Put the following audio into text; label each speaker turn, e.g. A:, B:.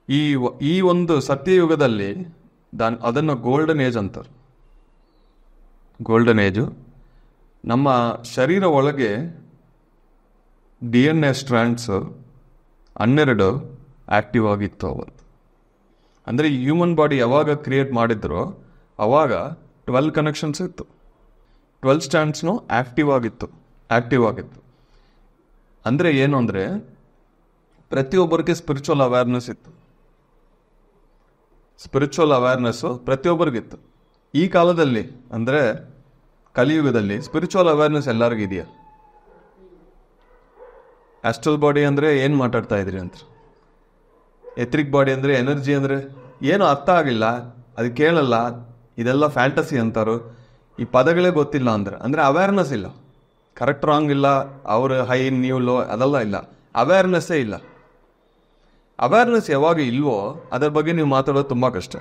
A: ಈ ಒಂದು ಸತ್ಯಯುಗದಲ್ಲಿ ಅದನ್ನು ಗೋಲ್ಡನ್ ಏಜ್ ಅಂತಾರೆ. Golden age. ನಮ್ಮ ಶರೀರ ಒಳಗೆ DNA ಸ್ಟ್ರ್ಯಾಂಡ್ಸ್ 12 ಆ್ಯಕ್ಟಿವ್ ಆಗಿತ್ತು ಅವತ್ತು. ಅಂದರೆ ಹ್ಯೂಮನ್ ಬಾಡಿ ಯಾವಾಗ ಕ್ರಿಯೇಟ್ ಮಾಡಿದ್ರೋ ಅವಾಗ 12 ಕನೆಕ್ಷನ್ಸ್ ಇತ್ತು. 12 ಸ್ಟ್ಯಾಂಡ್ಸ್ನು ಆ್ಯಕ್ಟಿವ್ ಆಗಿತ್ತು. ಅಂದರೆ ಏನು ಅಂದರೆ ಪ್ರತಿಯೊಬ್ಬರಿಗೆ ಸ್ಪಿರಿಚುವಲ್ ಅವೇರ್ನೆಸ್ ಇತ್ತು. ಸ್ಪಿರಿಚುವಲ್ ಅವೇರ್ನೆಸ್ಸು ಪ್ರತಿಯೊಬ್ಬರಿಗಿತ್ತು. ಈ ಕಾಲದಲ್ಲಿ ಅಂದರೆ ಕಲಿಯುಗದಲ್ಲಿ ಸ್ಪಿರಿಚುವಲ್ ಅವೇರ್ನೆಸ್ ಎಲ್ಲರಿಗೂ ಇದೆಯಾ? ಆಸ್ಟ್ರಲ್ ಬಾಡಿ ಅಂದರೆ ಏನು ಮಾತಾಡ್ತಾ ಇದ್ರಿ ಅಂತ, ಎಥ್ರಿಕ್ ಬಾಡಿ ಅಂದರೆ ಎನರ್ಜಿ ಅಂದರೆ ಏನು ಅರ್ಥ ಆಗಿಲ್ಲ, ಅದು ಕೇಳಲ್ಲ, ಇದೆಲ್ಲ ಫ್ಯಾಂಟಸಿ ಅಂತಾರೋ. ಈ ಪದಗಳೇ ಗೊತ್ತಿಲ್ಲ ಅಂದರೆ ಅವೇರ್ನೆಸ್ ಇಲ್ಲ. ಕರೆಕ್ಟ್ ರಾಂಗ್ ಇಲ್ಲ, ಅವರು ಹೈ ನೀವು ಲೋ ಅದೆಲ್ಲ ಇಲ್ಲ, ಅವೇರ್ನೆಸ್ಸೇ ಇಲ್ಲ. ಅವೇರ್ನೆಸ್ ಯಾವಾಗ ಇಲ್ವೋ ಅದರ ಬಗ್ಗೆ ನೀವು ಮಾತಾಡೋದು ತುಂಬ ಕಷ್ಟ.